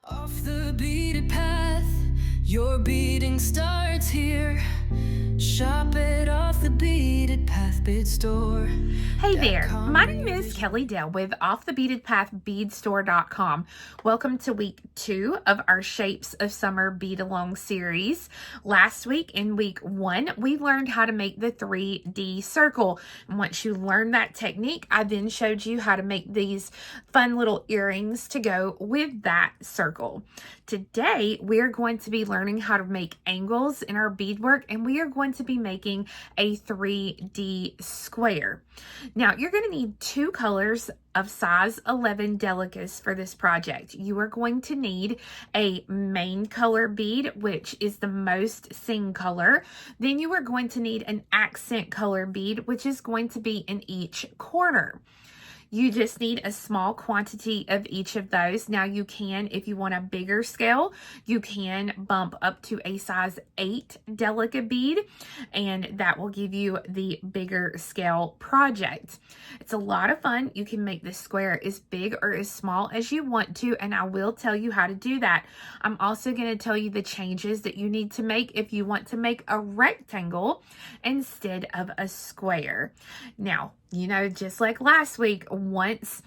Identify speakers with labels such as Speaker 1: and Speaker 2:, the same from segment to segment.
Speaker 1: Off the beaded path, your beading starts here. Shop at Off the Beaded Path bead store.
Speaker 2: Hey there, my name is Kelly Dell with Off the Beaded Path beadstore.com. Welcome to week 2 of our Shapes of Summer Bead Along series. Last week in week 1, we learned how to make the 3D circle. And once you learned that technique, I then showed you how to make these fun little earrings to go with that circle. Today, we're going to be learning how to make angles in our beadwork, and we are going to be making a 3D square. Now, you're going to need 2 colors of size 11 Delicas for this project. You are going to need a main color bead, which is the most sing color. Then you are going to need an accent color bead, which is going to be in each corner. You just need a small quantity of each of those. Now you can, if you want a bigger scale, you can bump up to a size 8 Delica bead, and that will give you the bigger scale project. It's a lot of fun. You can make this square as big or as small as you want to, and I will tell you how to do that. I'm also going to tell you the changes that you need to make if you want to make a rectangle instead of a square. Now, you know, just like last week, once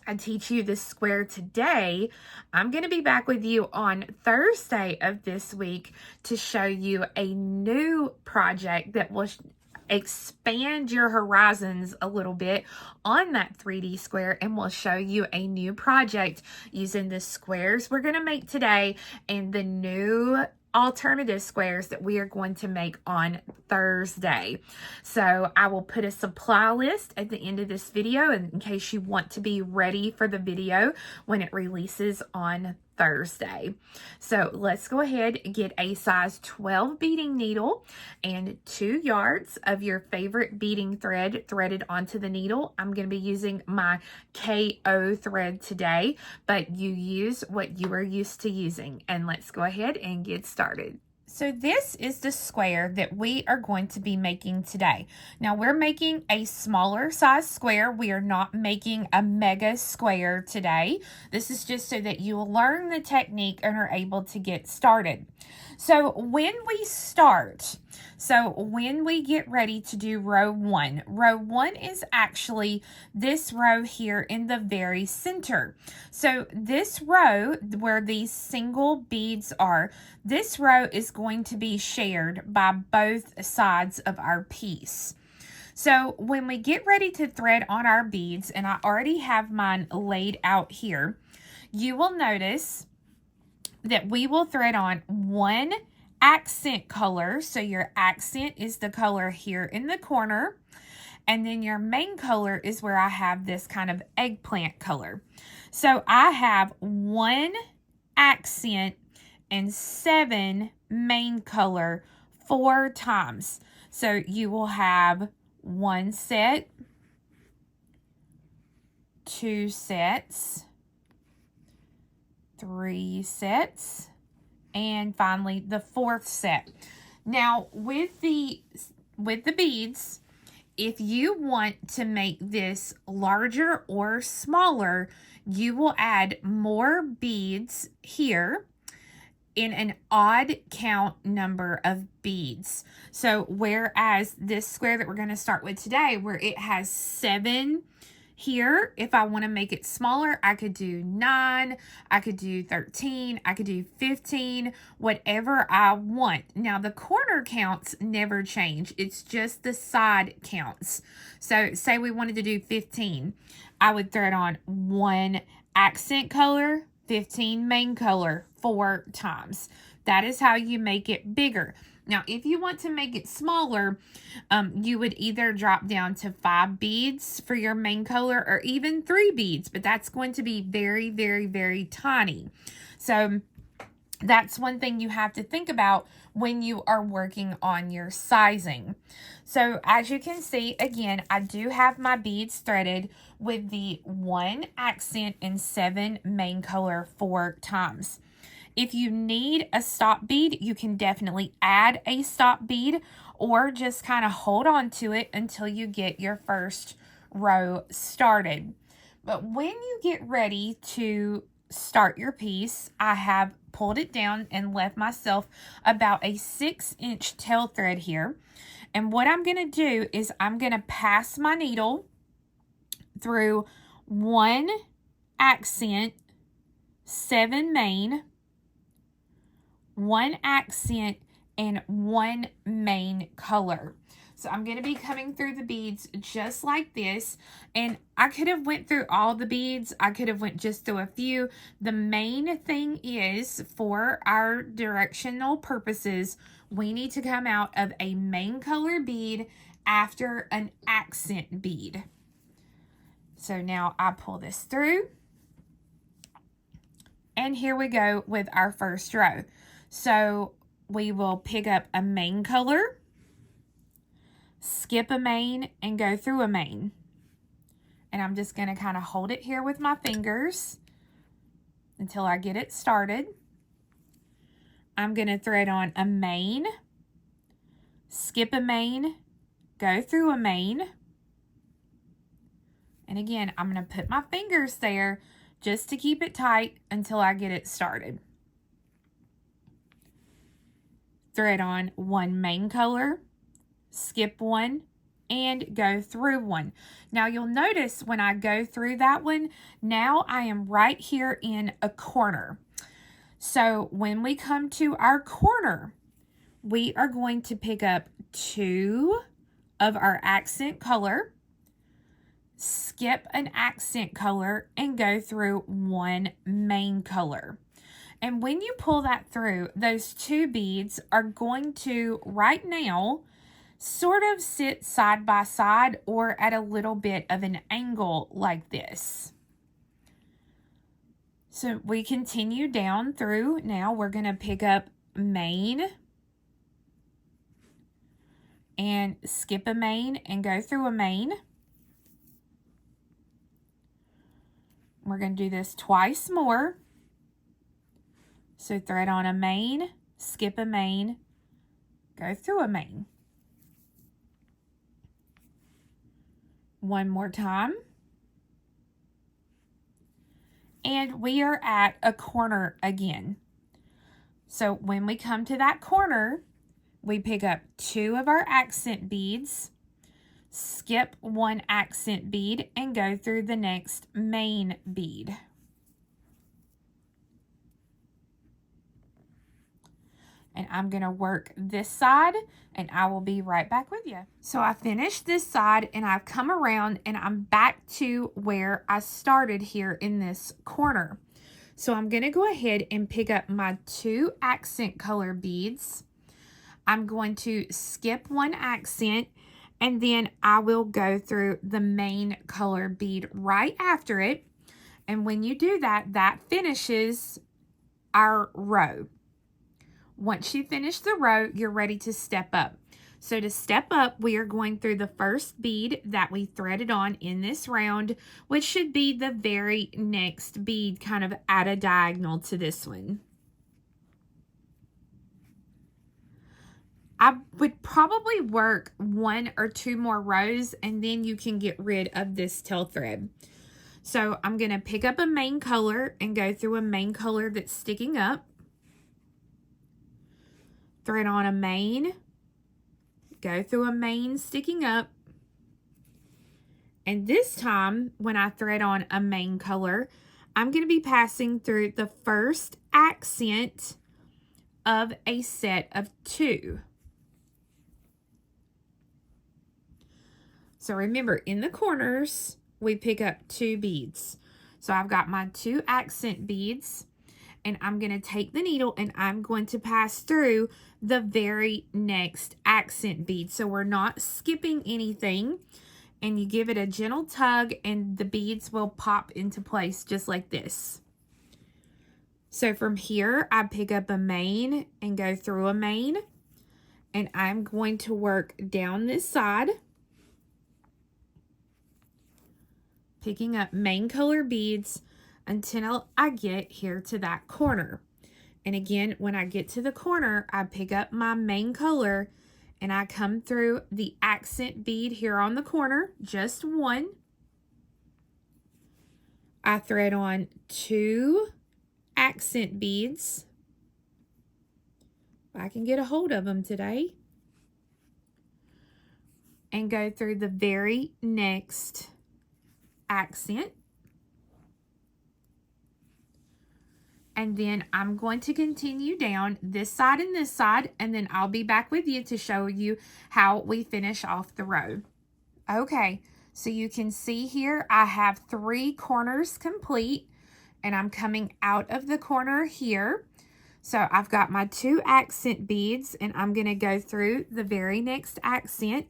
Speaker 2: I teach you the square today, I'm going to be back with you on Thursday of this week to show you a new project that will expand your horizons a little bit on that 3D square, and we'll show you a new project using the squares we're going to make today and the new alternative squares that we are going to make on Thursday. So I will put a supply list at the end of this video in case you want to be ready for the video when it releases on Thursday. So let's go ahead and get a size 12 beading needle and 2 yards of your favorite beading thread threaded onto the needle. I'm going to be using my KO thread today, but you use what you are used to using. And let's go ahead and get started. So this is the square that we are going to be making today. Now we're making a smaller size square. We are not making a mega square today. This is just so that you will learn the technique and are able to get started. So when we get ready to do row 1 is actually this row here in the very center. So this row where these single beads are, this row is going to be shared by both sides of our piece. So when we get ready to thread on our beads, and I already have mine laid out here, you will notice that we will thread on 1 accent color. So your accent is the color here in the corner, and then your main color is where I have this kind of eggplant color. So I have 1 accent and 7 main color 4 times. So you will have 1 set, 2 sets, 3 sets, and finally the 4th set. Now with the beads, if you want to make this larger or smaller, you will add more beads here in an odd count number of beads. So whereas this square that we're going to start with today, where it has 7 here, if I want to make it smaller, I could do 9, I could do 13, I could do 15, whatever I want. Now the corner counts never change. It's just the side counts. So say we wanted to do 15, I would thread on 1 accent color, 15 main color 4 times. That is how you make it bigger. Now, if you want to make it smaller, you would either drop down to 5 beads for your main color or even 3 beads, but that's going to be very, very, very tiny. So that's one thing you have to think about when you are working on your sizing. So as you can see, again, I do have my beads threaded with the 1 accent and 7 main color 4 times. If you need a stop bead, you can definitely add a stop bead or just kind of hold on to it until you get your first row started. But when you get ready to start your piece, I have pulled it down and left myself about a 6-inch tail thread here. And what I'm going to do is I'm going to pass my needle through 1 accent, 7 main, 1 accent, and 1 main color. So I'm going to be coming through the beads just like this. And I could have went through all the beads. I could have went just through a few. The main thing is, for our directional purposes, we need to come out of a main color bead after an accent bead. So now I pull this through. And here we go with our first row. So we will pick up a main color, skip a main, and go through a main. And I'm just going to kind of hold it here with my fingers until I get it started. I'm going to thread on a main, skip a main, go through a main. And again, I'm going to put my fingers there just to keep it tight until I get it started. Thread on 1 main color, skip 1, and go through 1. Now you'll notice when I go through that one, now I am right here in a corner. So when we come to our corner, we are going to pick up 2 of our accent color, skip an accent color, and go through 1 main color. And when you pull that through, those 2 beads are going to, right now, sort of sit side by side or at a little bit of an angle like this. So we continue down through. Now we're going to pick up main and skip a main and go through a main. We're going to do this twice more. So thread on a main, skip a main, go through a main. One more time. And we are at a corner again. So when we come to that corner, we pick up 2 of our accent beads, skip 1 accent bead, and go through the next main bead. And I'm going to work this side, and I will be right back with you. So I finished this side, and I've come around, and I'm back to where I started here in this corner. So I'm going to go ahead and pick up my 2 accent color beads. I'm going to skip 1 accent, and then I will go through the main color bead right after it. And when you do that, that finishes our row. Once you finish the row, you're ready to step up. So to step up, we are going through the first bead that we threaded on in this round, which should be the very next bead, kind of at a diagonal to this one. I would probably work 1 or 2 more rows, and then you can get rid of this tail thread. So I'm going to pick up a main color and go through a main color that's sticking up. Thread on a main, go through a main sticking up, and this time when I thread on a main color, I'm going to be passing through the first accent of a set of 2. So remember, in the corners, we pick up 2 beads. So I've got my 2 accent beads, and I'm going to take the needle and I'm going to pass through the very next accent bead. So we're not skipping anything, and you give it a gentle tug and the beads will pop into place just like this. So from here, I pick up a main and go through a main, and I'm going to work down this side, picking up main color beads until I get here to that corner. And again, when I get to the corner, I pick up my main color and I come through the accent bead here on the corner, just 1. I thread on 2 accent beads. If I can get a hold of them today. And go through the very next accent. And then I'm going to continue down this side and this side, and then I'll be back with you to show you how we finish off the row. Okay, so you can see here I have 3 corners complete, and I'm coming out of the corner here. So I've got my 2 accent beads, and I'm going to go through the very next accent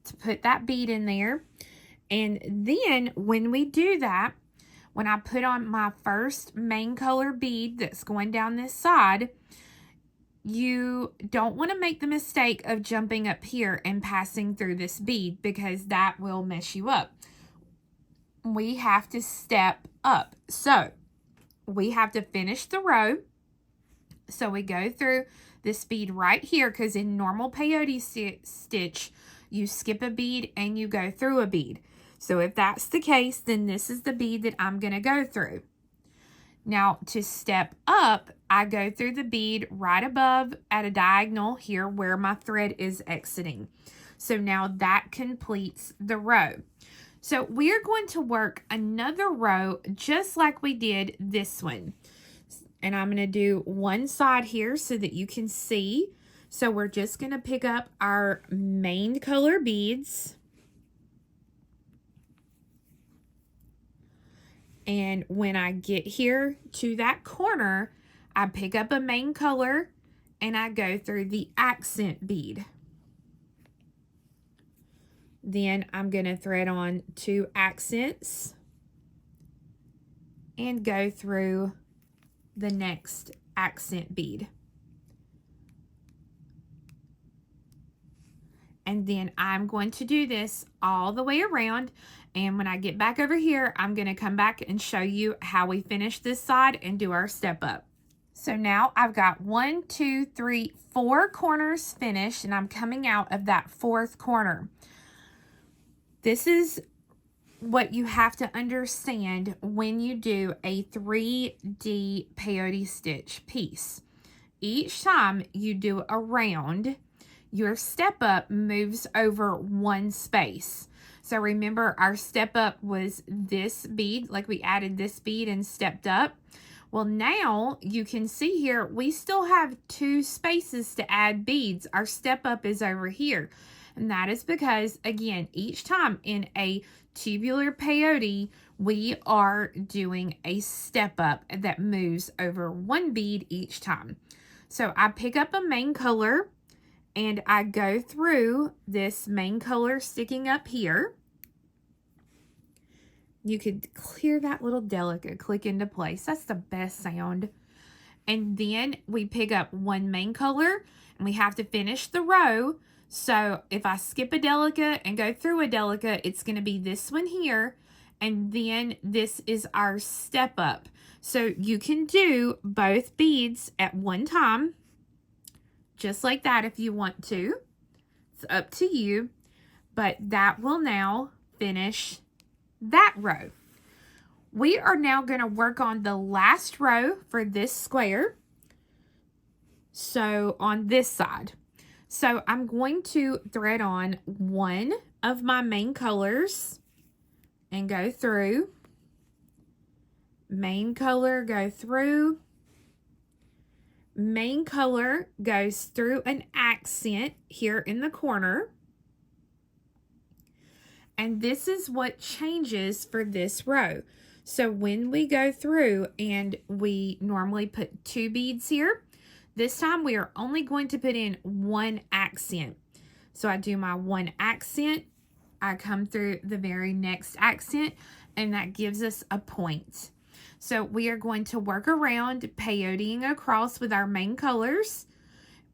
Speaker 2: to put that bead in there. And then when we do that, when I put on my first main color bead that's going down this side, you don't want to make the mistake of jumping up here and passing through this bead, because that will mess you up. We have to step up. So we have to finish the row. So we go through this bead right here, because in normal peyote stitch, you skip a bead and you go through a bead. So if that's the case, then this is the bead that I'm going to go through. Now, to step up, I go through the bead right above at a diagonal here where my thread is exiting. So now that completes the row. So we are going to work another row just like we did this one. And I'm going to do one side here so that you can see. So we're just going to pick up our main color beads. And when I get here to that corner, I pick up a main color and I go through the accent bead. Then I'm going to thread on 2 accents and go through the next accent bead. And then I'm going to do this all the way around. And when I get back over here, I'm going to come back and show you how we finish this side and do our step up. So now I've got 1, 2, 3, 4 corners finished, and I'm coming out of that 4th corner. This is what you have to understand when you do a 3D peyote stitch piece. Each time you do a round, your step up moves over 1 space. So remember, our step up was this bead, like we added this bead and stepped up. Well, now you can see here, we still have 2 spaces to add beads. Our step up is over here. And that is because, again, each time in a tubular peyote, we are doing a step up that moves over 1 bead each time. So I pick up a main color and I go through this main color sticking up here. You could clear that little Delica click into place. That's the best sound. And then we pick up 1 main color and we have to finish the row. So if I skip a Delica and go through a Delica, it's going to be this one here. And then this is our step up. So you can do both beads at one time, just like that if you want to. It's up to you. But that will now finish that row. We are now going to work on the last row for this square. So on this side. So I'm going to thread on 1 of my main colors and go through. Main color, go through. Main color goes through an accent here in the corner. And this is what changes for this row. So when we go through and we normally put 2 beads here, this time we are only going to put in 1 accent. So I do my 1 accent, I come through the very next accent, and that gives us a point. So we are going to work around peyoteing across with our main colors,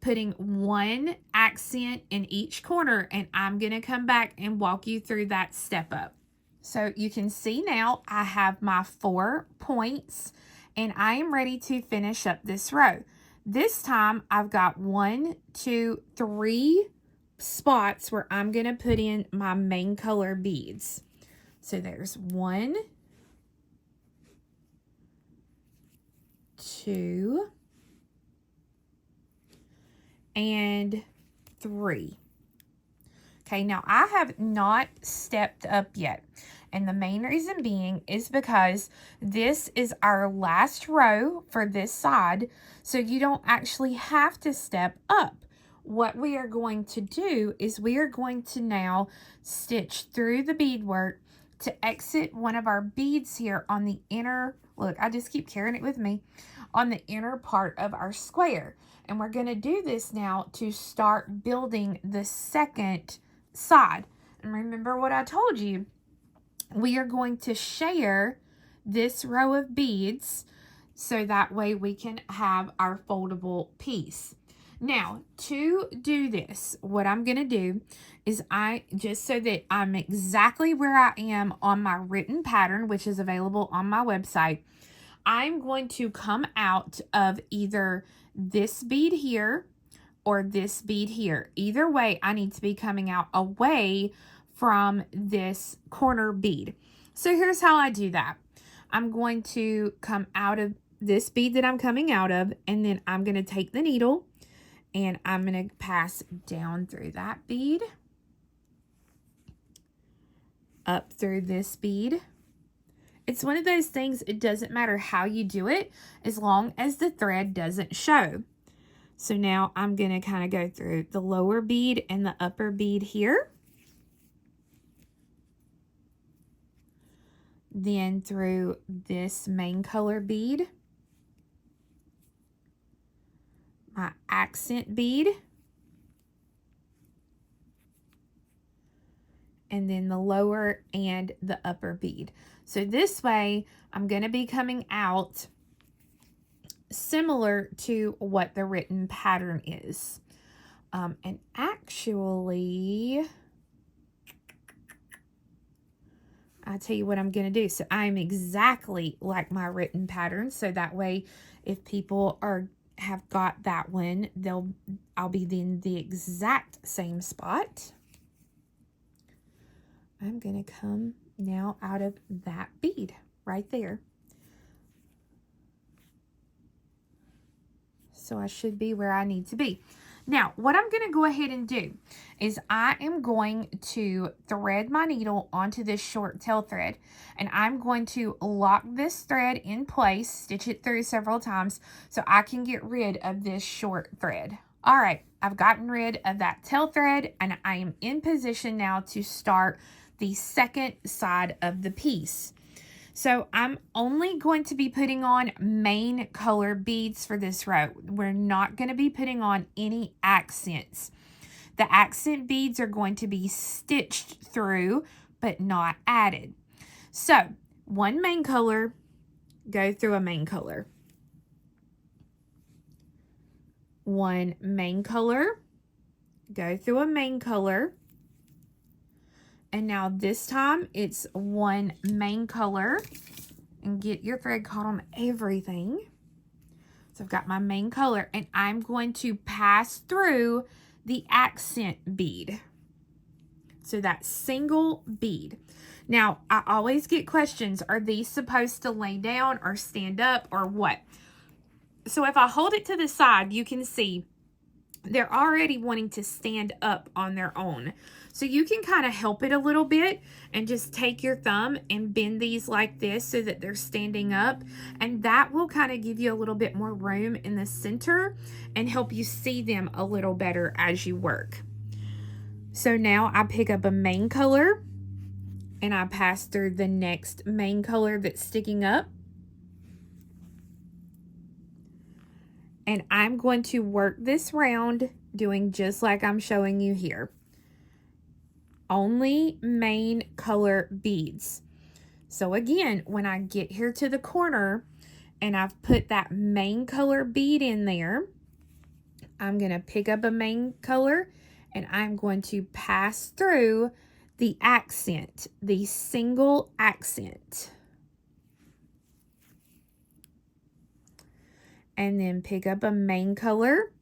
Speaker 2: putting 1 accent in each corner, and I'm going to come back and walk you through that step up. So you can see now I have my 4 points, and I am ready to finish up this row. This time I've got 1, 2, 3 spots where I'm going to put in my main color beads. So there's 1, 2, and 3. Okay, now I have not stepped up yet. And the main reason being is because this is our last row for this side, so you don't actually have to step up. What we are going to do is we are going to now stitch through the beadwork to exit one of our beads here on the inner, look, I just keep carrying it with me, on the inner part of our square. And we're going to do this now to start building the second side. And remember what I told you, we are going to share this row of beads so that way we can have our foldable piece. Now, to do this, what I'm going to do is just so that I'm exactly where I am on my written pattern, which is available on my website, I'm going to come out of either this bead here or this bead here. Either way, I need to be coming out away from this corner bead. So here's how I do that. I'm going to come out of this bead that I'm coming out of, and then I'm going to take the needle and I'm going to pass down through that bead, up through this bead. It's one of those things, it doesn't matter how you do it, as long as the thread doesn't show. So now I'm going to kind of go through the lower bead and the upper bead here. Then through this main color bead, my accent bead, and then the lower and the upper bead. So this way, I'm going to be coming out similar to what the written pattern is. And actually, I'll tell you what I'm going to do. So I'm exactly like my written pattern. So that way, if people have got that one, I'll be in the exact same spot. I'm going to come now out of that bead right there. So I should be where I need to be. Now, what I'm going to go ahead and do is I am going to thread my needle onto this short tail thread, and I'm going to lock this thread in place, stitch it through several times so I can get rid of this short thread. All right, I've gotten rid of that tail thread, and I am in position now to start the second side of the piece. So I'm only going to be putting on main color beads for this row. We're not going to be putting on any accents. The accent beads are going to be stitched through, but not added. So one main color, go through a main color. One main color, go through a main color. And now this time it's one main color, and get your thread caught on everything. So I've got my main color, and I'm going to pass through the accent bead. So that single bead. Now, I always get questions, are these supposed to lay down or stand up or what? So if I hold it to the side, you can see they're already wanting to stand up on their own. So you can kind of help it a little bit and just take your thumb and bend these like this so that they're standing up. And that will kind of give you a little bit more room in the center and help you see them a little better as you work. So now I pick up a main color and I pass through the next main color that's sticking up. And I'm going to work this round doing just like I'm showing you here. Only main color beads. So again, when I get here to the corner and I've put that main color bead in there, I'm going to pick up a main color and I'm going to pass through the accent, the single accent. And then pick up a main color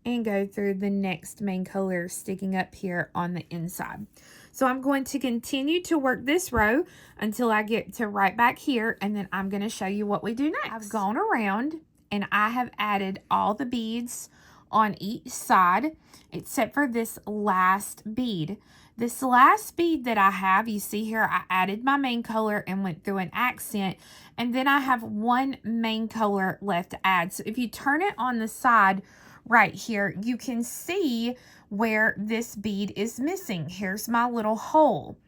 Speaker 2: and go through the next main color sticking up here on the inside. So I'm going to continue to work this row until I get to right back here, and then I'm going to show you what we do next. I've gone around and I have added all the beads on each side except for this last bead. This last bead that I have, you see here, I added my main color and went through an accent, and then I have one main color left to add. So if you turn it on the side right here, you can see where this bead is missing. Here's my little hole.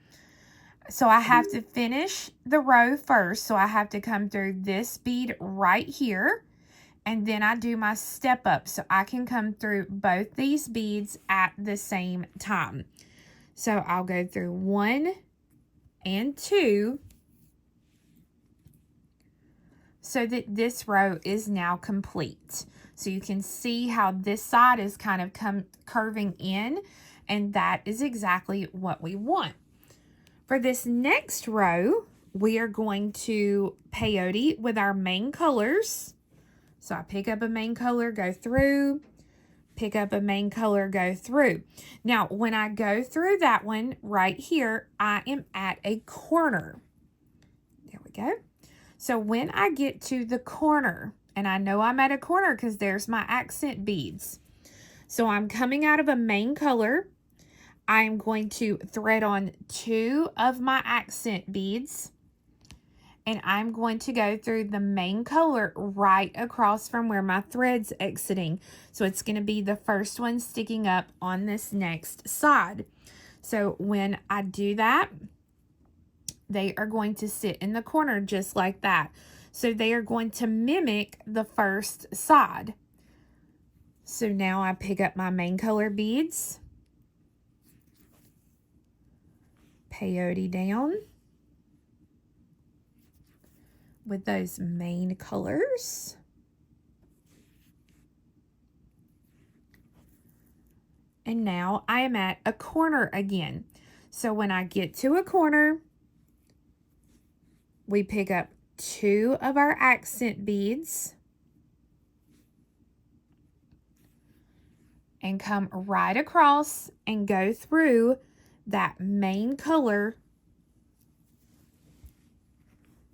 Speaker 2: So I have to finish the row first. So I have to come through this bead right here, and then I do my step up. So I can come through both these beads at the same time. So I'll go through 1 and 2 so that this row is now complete. So you can see how this side is kind of curving in, and that is exactly what we want. For this next row, we are going to peyote with our main colors. So I pick up a main color, go through, pick up a main color, go through. Now, when I go through that one right here, I am at a corner. There we go. So when I get to the corner, and I know I'm at a corner because there's my accent beads. So I'm coming out of a main color. I'm going to thread on 2 of my accent beads, and I'm going to go through the main color right across from where my thread's exiting. So it's going to be the first one sticking up on this next side. So when I do that, they are going to sit in the corner just like that. So they are going to mimic the first side. So now I pick up my main color beads, peyote down with those main colors. And now I am at a corner again. So when I get to a corner, we pick up 2 of our accent beads and come right across and go through that main color,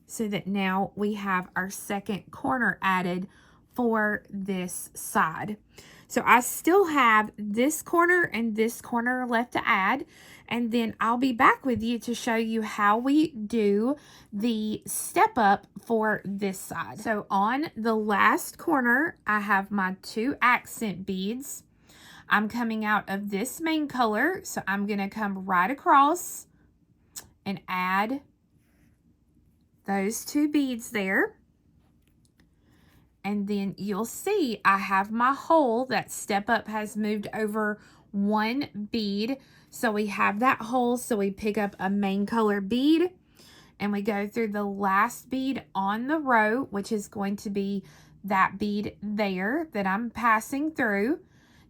Speaker 2: so that now we have our second corner added for this side. So I still have this corner and this corner left to add, and then I'll be back with you to show you how we do the step up for this side. So on the last corner, I have my 2 accent beads. I'm coming out of this main color, so I'm going to come right across and add those 2 beads there. And then you'll see I have my hole. That step up has moved over 1 bead. So we have that hole. So we pick up a main color bead and we go through the last bead on the row, which is going to be that bead there that I'm passing through.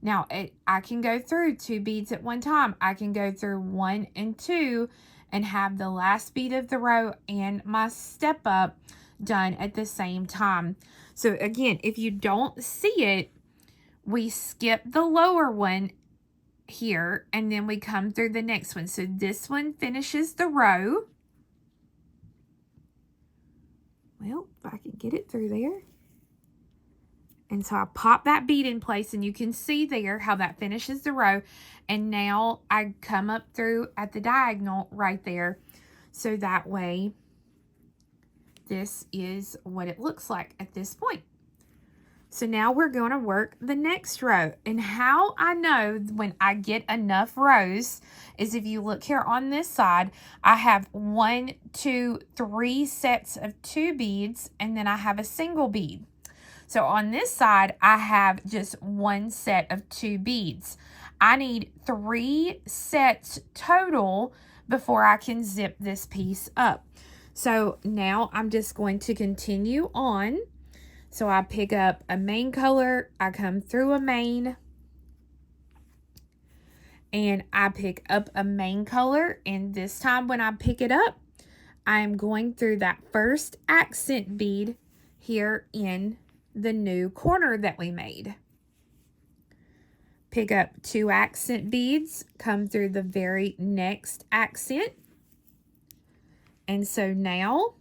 Speaker 2: Now, I can go through 2 beads at one time. I can go through 1 and 2 and have the last bead of the row and my step up done at the same time. So again, if you don't see it, we skip the lower one here and then we come through the next one. So this one finishes the row. Well, if I can get it through there. And so I pop that bead in place, and you can see there how that finishes the row. And now I come up through at the diagonal right there. So that way, this is what it looks like at this point. So now we're going to work the next row. And how I know when I get enough rows is if you look here on this side, I have 1, 2, 3 sets of 2 beads, and then I have a single bead. So on this side, I have just 1 set of 2 beads. I need 3 sets total before I can zip this piece up. So now I'm just going to continue on. So I pick up a main color, I come through a main, and I pick up a main color, and this time when I pick it up, I'm going through that first accent bead here in the new corner that we made. pick up 2 accent beads, come through the very next accent. And so now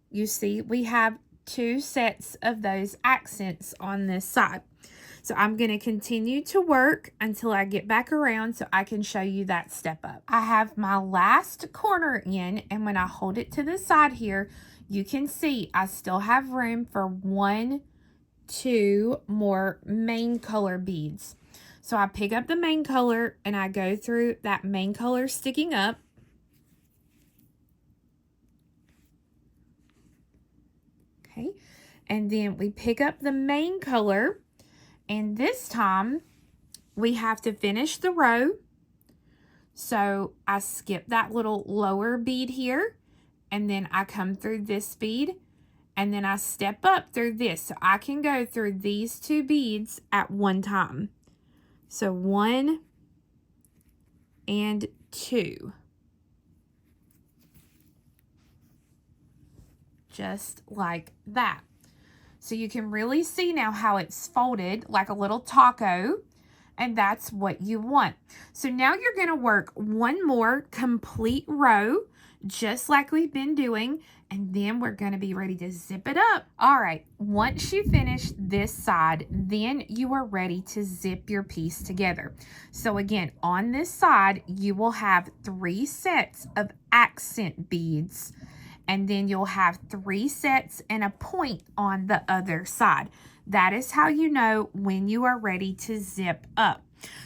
Speaker 2: you see we have 2 sets of those accents on this side. So I'm going to continue to work until I get back around so I can show you that step up. I have my last corner in, and when I hold it to the side here, you can see I still have room for 1, 2 more main color beads. So I pick up the main color and I go through that main color sticking up. Okay, and then we pick up the main color, and this time we have to finish the row. So I skip that little lower bead here, and then I come through this bead, and then I step up through this. So I can go through these 2 beads at one time. So 1 and 2. Just like that. So you can really see now how it's folded like a little taco, and that's what you want. So now you're going to work 1 more complete row, just like we've been doing, and then we're going to be ready to zip it up. All right, once you finish this side, then you are ready to zip your piece together. So again, on this side, you will have 3 sets of accent beads, and then you'll have 3 sets and a point on the other side. That is how you know when you are ready to zip up.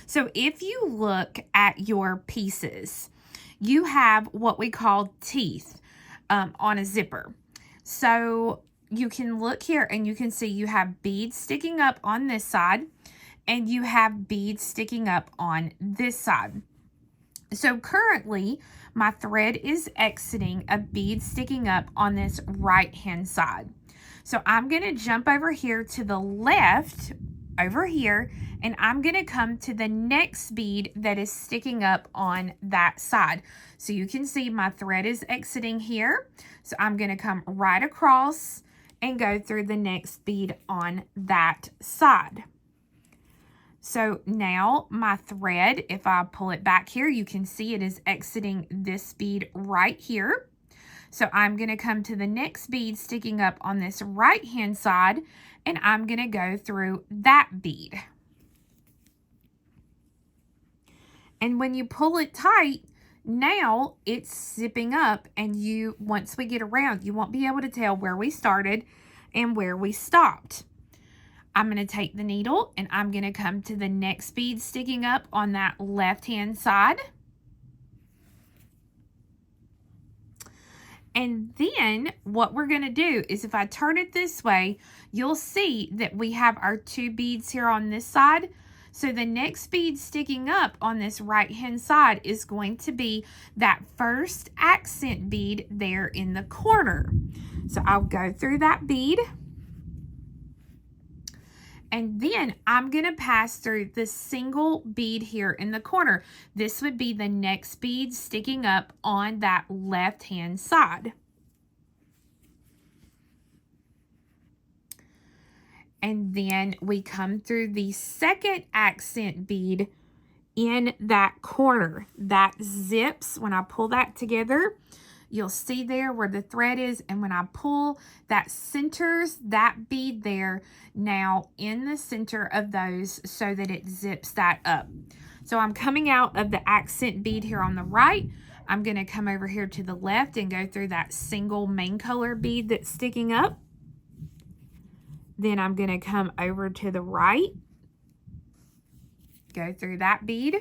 Speaker 2: So if you look at your pieces, you have what we call teeth on a zipper. So you can look here and you can see you have beads sticking up on this side, and you have beads sticking up on this side. So currently, my thread is exiting a bead sticking up on this right-hand side. So I'm going to jump over here to the left, over here, and I'm going to come to the next bead that is sticking up on that side. So you can see my thread is exiting here. So I'm going to come right across and go through the next bead on that side. So now my thread, if I pull it back here, you can see it is exiting this bead right here. So I'm going to come to the next bead sticking up on this right hand side, and I'm going to go through that bead. And when you pull it tight, now it's zipping up, and once we get around, you won't be able to tell where we started and where we stopped. I'm going to take the needle and I'm going to come to the next bead sticking up on that left-hand side. And then what we're going to do is, if I turn it this way, you'll see that we have our 2 beads here on this side. So the next bead sticking up on this right-hand side is going to be that first accent bead there in the corner. So I'll go through that bead. And then I'm going to pass through the single bead here in the corner. This would be the next bead sticking up on that left-hand side. And then we come through the second accent bead in that corner. That zips. When I pull that together, you'll see there where the thread is, and when I pull, that centers that bead there now in the center of those so that it zips that up. So I'm coming out of the accent bead here on the right. I'm going to come over here to the left and go through that single main color bead that's sticking up. Then I'm going to come over to the right, go through that bead,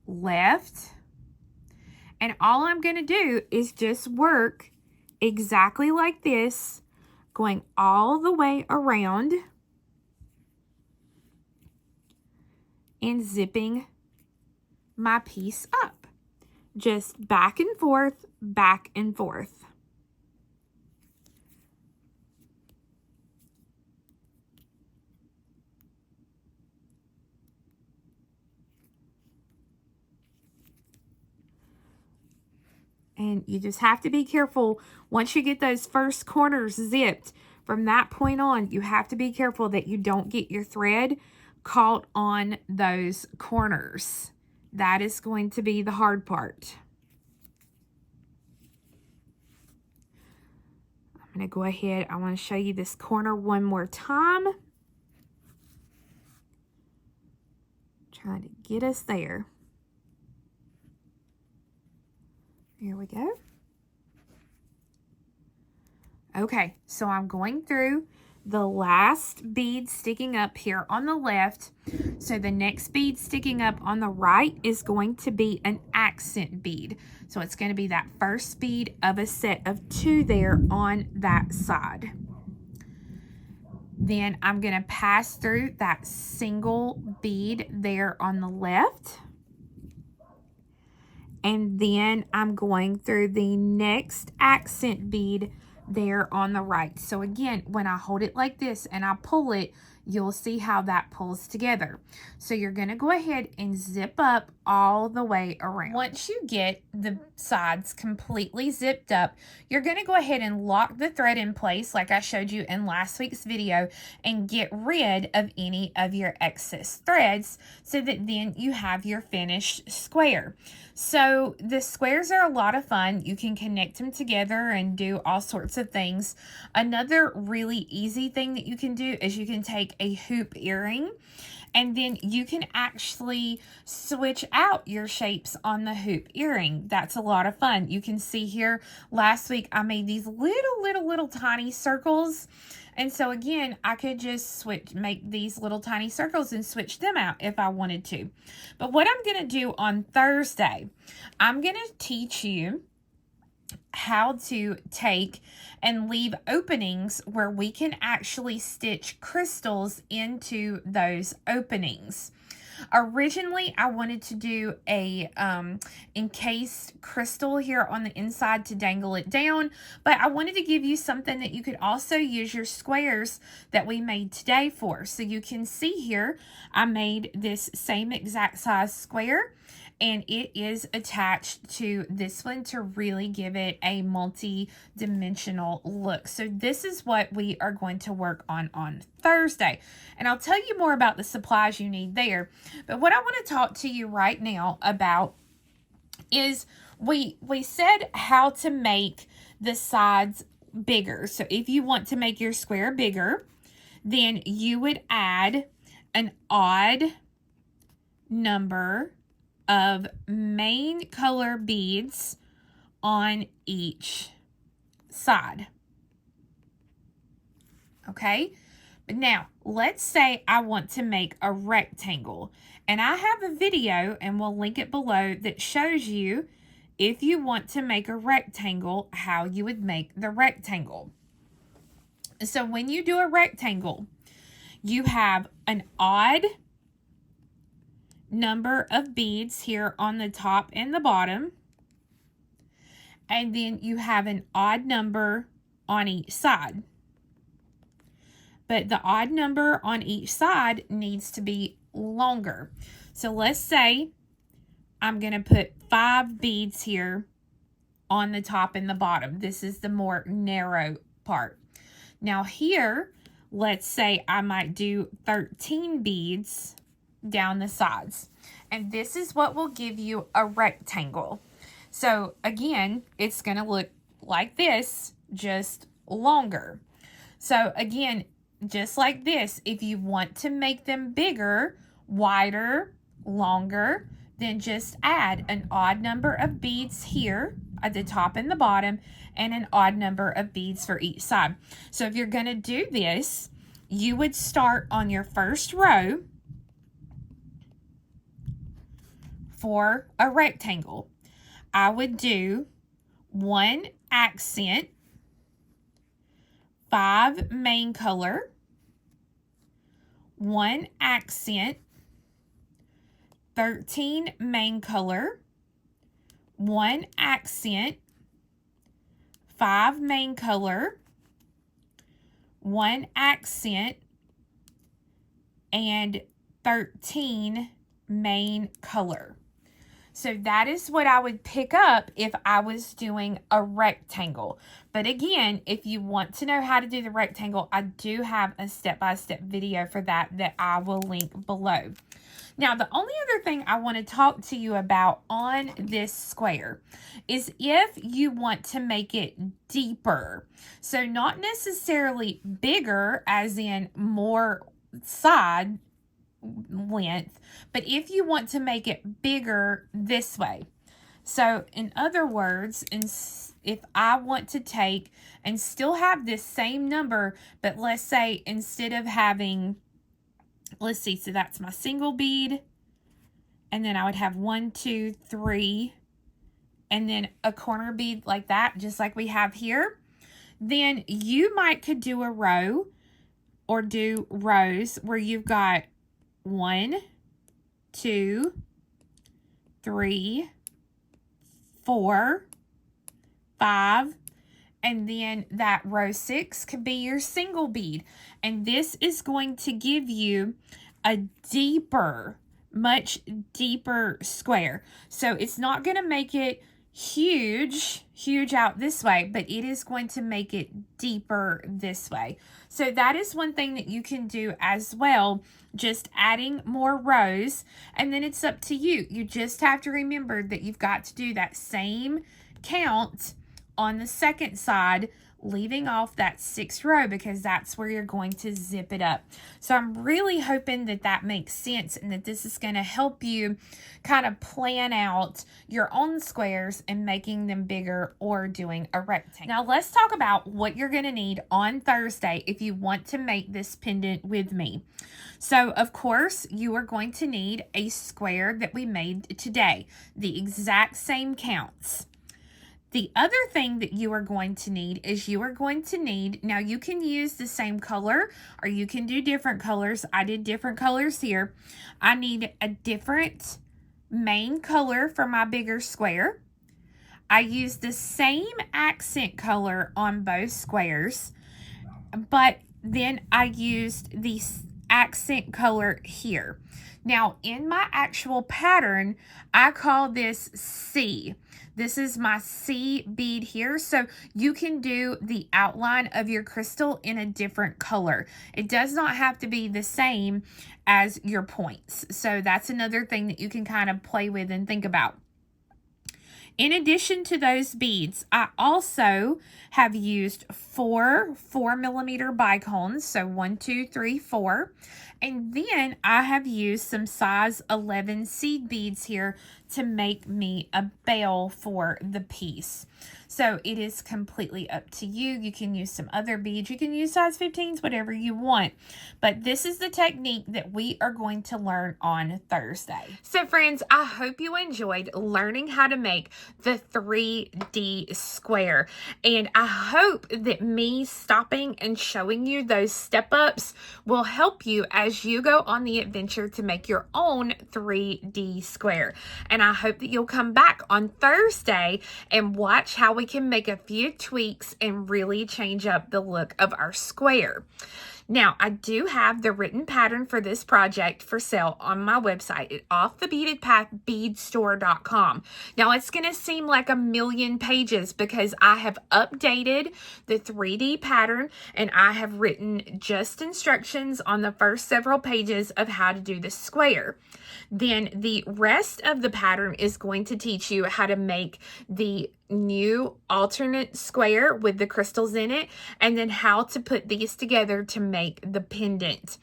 Speaker 2: left, and all I'm going to do is just work exactly like this, going all the way around and zipping my piece up. Just back and forth, back and forth. And you just have to be careful once you get those first corners zipped from that point on, you have to be careful that you don't get your thread caught on those corners. That is going to be the hard part. I'm going to go ahead. I want to show you this corner one more time. Trying to get us there. Here we go. Okay, so I'm going through the last bead sticking up here on the left. So the next bead sticking up on the right is going to be an accent bead. So it's going to be that first bead of a set of 2 there on that side. Then I'm going to pass through that single bead there on the left. And then I'm going through the next accent bead there on the right. So again, when I hold it like this and I pull it, you'll see how that pulls together. So you're going to go ahead and zip up all the way around. Once you get the sides completely zipped up, you're going to go ahead and lock the thread in place like I showed you in last week's video and get rid of any of your excess threads so that then you have your finished square. So the squares are a lot of fun. You can connect them together and do all sorts of things. Another really easy thing that you can do is you can take a hoop earring and then you can actually switch out your shapes on the hoop earring. That's a lot of fun. You can see here last week I made these little tiny circles. And so again, I could just make these little tiny circles and switch them out if I wanted to. But what I'm going to do on Thursday, I'm going to teach you how to take and leave openings where we can actually stitch crystals into those openings. Originally, I wanted to do a encased crystal here on the inside to dangle it down, but I wanted to give you something that you could also use your squares that we made today for. So you can see here, I made this same exact size square, and it is attached to this one to really give it a multi-dimensional look. So this is what we are going to work on Thursday. And I'll tell you more about the supplies you need there. But what I want to talk to you right now about is we said how to make the sides bigger. So if you want to make your square bigger, then you would add an odd number of main color beads on each side. Okay, but now let's say I want to make a rectangle, and I have a video and we'll link it below that shows you if you want to make a rectangle, how you would make the rectangle. So when you do a rectangle, you have an odd number of beads here on the top and the bottom, and then you have an odd number on each side, but the odd number on each side needs to be longer. So let's say I'm going to put 5 beads here on the top and the bottom. This is the more narrow part. Now here, let's say I might do 13 beads down the sides, and this is what will give you a rectangle. So again, it's going to look like this, just longer. So again, just like this, if you want to make them bigger, wider, longer, then just add an odd number of beads here at the top and the bottom, and an odd number of beads for each side. So if you're going to do this, you would start on your first row for a rectangle. I would do 1 accent, 5 main color, 1 accent, 13 main color, 1 accent, 5 main color, 1 accent, and 13 main color. So that is what I would pick up if I was doing a rectangle. But again, if you want to know how to do the rectangle, I do have a step-by-step video for that I will link below. Now, the only other thing I want to talk to you about on this square is if you want to make it deeper. So not necessarily bigger as in more side length, but if you want to make it bigger this way. So in other words, if I want to take and still have this same number, but let's say instead of having, let's see, so that's my single bead, and then I would have 1, 2, 3, and then a corner bead like that, just like we have here. Then you could do a row or do rows where you've got 1, 2, 3, 4, 5, and then that row 6 could be your single bead. And this is going to give you a deeper, much deeper square. So it's not going to make it huge out this way, but it is going to make it deeper this way. So that is one thing that you can do as well, just adding more rows, and then it's up to you. You just have to remember that you've got to do that same count on the second side, leaving off that 6th row because that's where you're going to zip it up. So I'm really hoping that that makes sense and that this is going to help you kind of plan out your own squares and making them bigger or doing a rectangle. Now let's talk about what you're going to need on Thursday if you want to make this pendant with me. So of course you are going to need a square that we made today, the exact same counts. The other thing that you are going to need is now you can use the same color or you can do different colors. I did different colors here. I need a different main color for my bigger square. I used the same accent color on both squares, but then I used the accent color here. Now in my actual pattern, I call this C. This is my C bead here, so you can do the outline of your crystal in a different color. It does not have to be the same as your points. So that's another thing that you can kind of play with and think about. In addition to those beads, I also have used 4 4mm bicones, so 1, 2, 3, 4. And then I have used some size 11 seed beads here to make me a bell for the piece. So it is completely up to you. You can use some other beads. You can use size 15s, whatever you want. But this is the technique that we are going to learn on Thursday. So friends, I hope you enjoyed learning how to make the 3D square. And I hope that me stopping and showing you those step-ups will help you as you go on the adventure to make your own 3D square. And I hope that you'll come back on Thursday and watch how we can make a few tweaks and really change up the look of our square. Now, I do have the written pattern for this project for sale on my website at offthebeadedpath beadstore.com. Now, it's going to seem like a million pages because I have updated the 3D pattern and I have written just instructions on the first several pages of how to do the square. Then the rest of the pattern is going to teach you how to make the new alternate square with the crystals in it, and then how to put these together to make the pendant.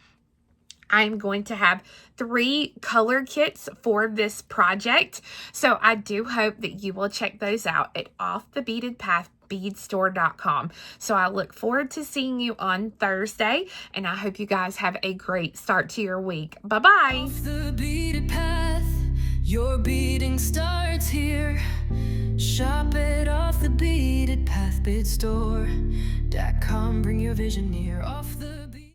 Speaker 2: I'm going to have 3 color kits for this project, so I do hope that you will check those out at offthebeadedpath beadstore.com. So I look forward to seeing you on Thursday, and I hope you guys have a great start to your week. Bye-bye.
Speaker 1: Off the beaded path, your beading starts here. Shop at Off the Beaded Path, beadstore.com. Bring your vision near. Off the